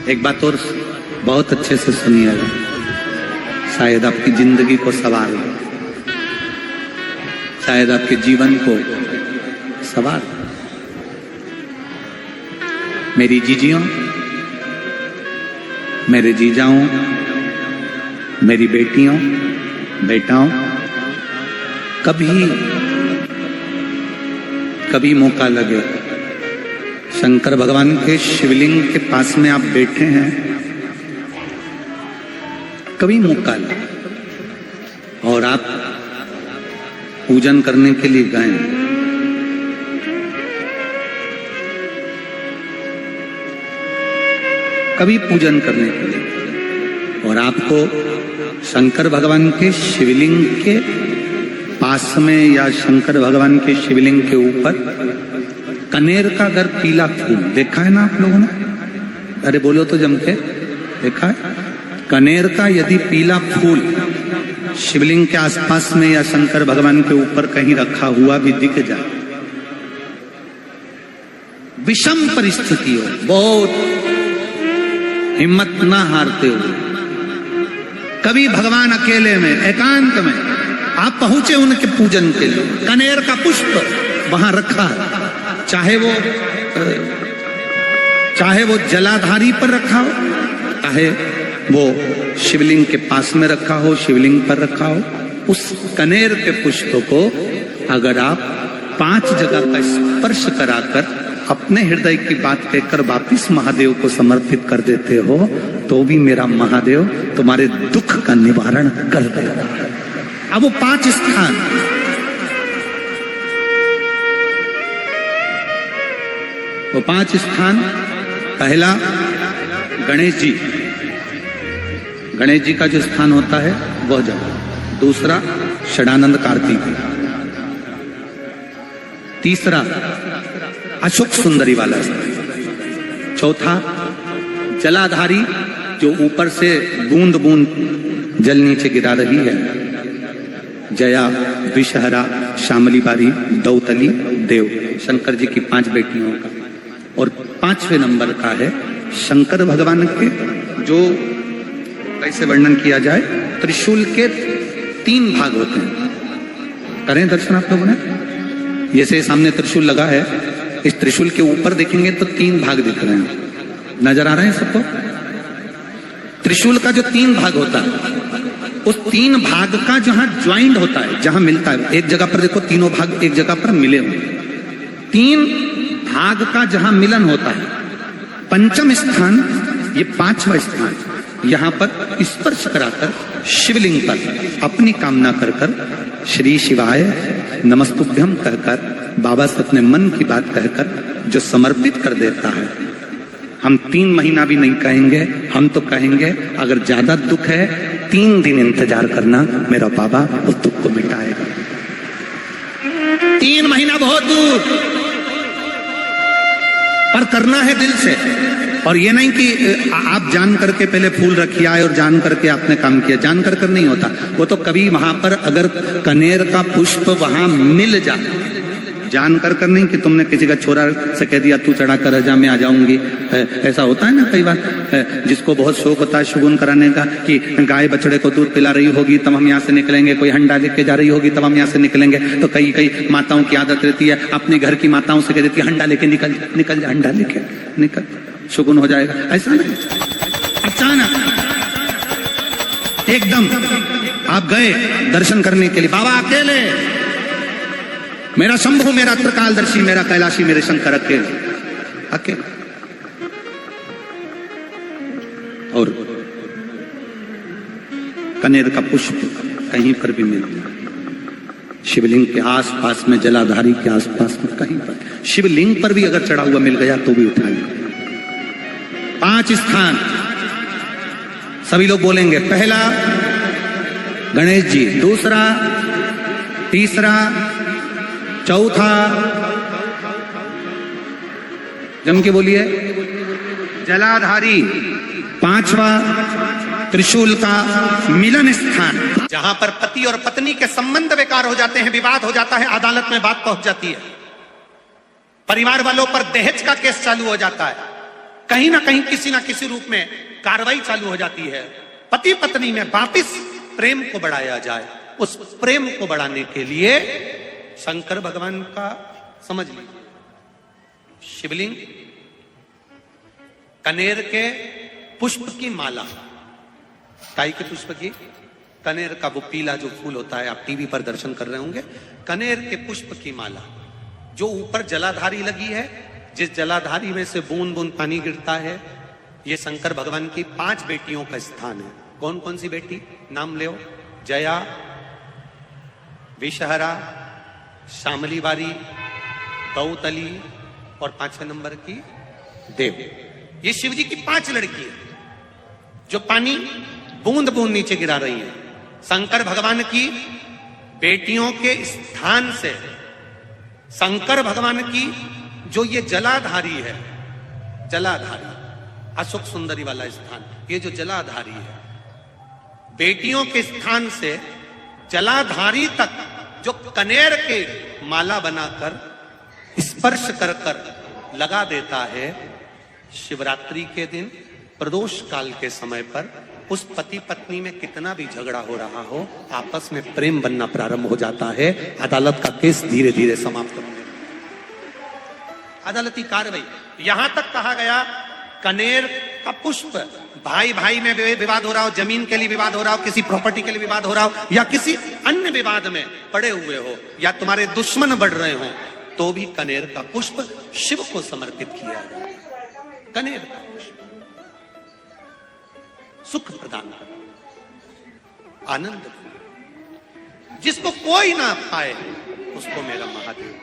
एक बात और बहुत अच्छे से सुनिएगा, शायद आपकी जिंदगी को सवार हो, शायद आपके जीवन को सवार। मेरी जीजियों, मेरे जीजाओं, मेरी बेटियों, बेटाओं, कभी मौका लगे, शंकर भगवान के शिवलिंग के पास में आप बैठे हैं, कभी मौका लगे और आप पूजन करने के लिए गए, कभी पूजन करने के लिए, और आपको शंकर भगवान के शिवलिंग के पास में या शंकर भगवान के शिवलिंग के ऊपर कनेर का अगर पीला फूल देखा है ना आप लोगों ने? अरे बोलो तो जम के, देखा है? कनेर का यदि पीला फूल शिवलिंग के आसपास में या शंकर भगवान के ऊपर कहीं रखा हुआ भी दिख जाए, विषम परिस्थिति हो, बहुत हिम्मत ना हारते हुए, कभी भगवान अकेले में एकांत में आप पहुंचे उनके पूजन के लिए, कनेर का पुष्प वहां रखा है, चाहे वो जलाधारी पर रखा हो, चाहे वो शिवलिंग के पास में रखा हो, शिवलिंग पर रखा हो, उस कनेर के पुष्प को अगर आप 5 जगह का स्पर्श कराकर अपने हृदय की बात कहकर वापिस महादेव को समर्पित कर देते हो, तो भी मेरा महादेव तुम्हारे दुख का निवारण कर देगा। अब वो 5 स्थान, वो 5 स्थान, पहला गणेश जी, गणेश जी का जो स्थान होता है वह जगह, दूसरा षडानंद कार्तिक, तीसरा अशोक सुंदरी वाला स्थान, चौथा जलाधारी जो ऊपर से बूंद बूंद जल नीचे गिरा रही है, जया, विषहरा, शामली बारी, दौतली, देव, शंकर जी की 5 बेटियों का, और 5वें नंबर का है शंकर भगवान के, जो कैसे वर्णन किया जाए, त्रिशूल के 3 भाग होते हैं। करें दर्शन आप लोगों ने? जैसे सामने त्रिशूल लगा है, इस त्रिशूल के ऊपर देखेंगे तो 3 भाग दिख रहे हैं, नजर आ रहे हैं सबको? त्रिशूल का जो 3 भाग होता है, उस 3 भाग का जहां ज्वाइंट होता है, जहां मिलता है, एक जगह पर देखो तीनों भाग एक जगह पर मिले हुए, 3 भाग का जहां मिलन होता है, 5वां स्थान, ये 5वां स्थान, यहां पर स्पर्श कराकर शिवलिंग पर अपनी कामना कर कर श्री शिवाय नमस्तुभ्यम कहकर, बाबा से अपने मन की बात कहकर जो समर्पित कर देता है, हम 3 महीना भी नहीं कहेंगे, हम तो कहेंगे अगर ज्यादा दुख है 3 दिन इंतजार करना, मेरा बाबा उस दुख को मिटाएगा। 3 महीना बहुत दूर, पर करना है दिल से, और ये नहीं कि आप जान करके पहले फूल रखिए आए और जान करके आपने काम किया, जान कर नहीं होता वो तो। कभी वहां पर अगर कनेर का पुष्प वहां मिल जाए, जान कर नहीं कि तुमने किसी का छोरा से कह दिया तू चढ़ा कर जा मैं आ जाऊंगी, ऐसा होता है ना कई बार, जिसको बहुत शौक होता है शगुन कराने का, कि गाय बछड़े को दूध पिला रही होगी तब हम यहाँ से निकलेंगे, कोई हंडा लेके जा रही होगी तब हम यहाँ से निकलेंगे, तो कई माताओं की आदत रहती है, अपने घर की माताओं से कह देती है हंडा लेके निकल जा, हंडा लेके निकल, शगुन हो जाएगा। ऐसा नहीं, अचानक एकदम आप गए दर्शन करने के लिए, बाबा अकेले, मेरा शंभु, मेरा त्रिकालदर्शी, मेरा कैलाशी, मेरे शंकर अकेले, और कनेर का पुष्प कहीं पर भी मिलता, शिवलिंग के आसपास में, जलाधारी के आसपास में कहीं पर, शिवलिंग पर भी अगर चढ़ा हुआ मिल गया तो भी उठाएंगे। 5 स्थान सभी लोग बोलेंगे, पहला गणेश जी, दूसरा, तीसरा, चौथा, जम के बोलिए, जलाधारी, 5वां त्रिशूल का मिलन स्थान, जहां पर पति और पत्नी के संबंध बेकार हो जाते हैं, विवाद हो जाता है, अदालत में बात पहुंच जाती है, परिवार वालों पर दहेज का केस चालू हो जाता है, कहीं ना कहीं किसी ना किसी रूप में कार्रवाई चालू हो जाती है। पति पत्नी में वापिस प्रेम को बढ़ाया जाए। उस प्रेम को बढ़ाने के लिए शंकर भगवान का समझ लीजिए, शिवलिंग, कनेर के पुष्प की माला, काई के पुष्प की, कनेर का वो पीला जो फूल होता है, आप टीवी पर दर्शन कर रहे होंगे, कनेर के पुष्प की माला जो ऊपर जलाधारी लगी है, जिस जलाधारी में से बूंद बूंद पानी गिरता है, ये शंकर भगवान की 5 बेटियों का स्थान है। कौन कौन सी बेटी नाम ले? जया, विषहरा, शामली बारी, गौतली और 5वें नंबर की देव। ये शिव जी की 5 लड़की है जो पानी बूंद बूंद नीचे गिरा रही है। शंकर भगवान की बेटियों के स्थान से शंकर भगवान की जो ये जलाधारी है, जलाधारी अशोक सुंदरी वाला स्थान, ये जो जलाधारी है, बेटियों के स्थान से जलाधारी तक जो कनेर के माला बनाकर स्पर्श कर कर लगा देता है, शिवरात्रि के दिन प्रदोष काल के समय पर उस पति पत्नी में कितना भी झगड़ा हो रहा हो, आपस में प्रेम बनना प्रारंभ हो जाता है। अदालत का केस धीरे धीरे समाप्त होने, अदालती कार्रवाई। यहां तक कहा गया कनेर का पुष्प, भाई भाई में विवाद हो रहा हो, जमीन के लिए विवाद हो रहा हो, किसी प्रॉपर्टी के लिए विवाद हो रहा हो, या किसी अन्य विवाद में पड़े हुए हो, या तुम्हारे दुश्मन बढ़ रहे हो, तो भी कनेर का पुष्प शिव को समर्पित किया जाए। कनेर का पुष्प सुख प्रदान कर, आनंद, जिसको कोई ना पाए उसको मेरा महादेव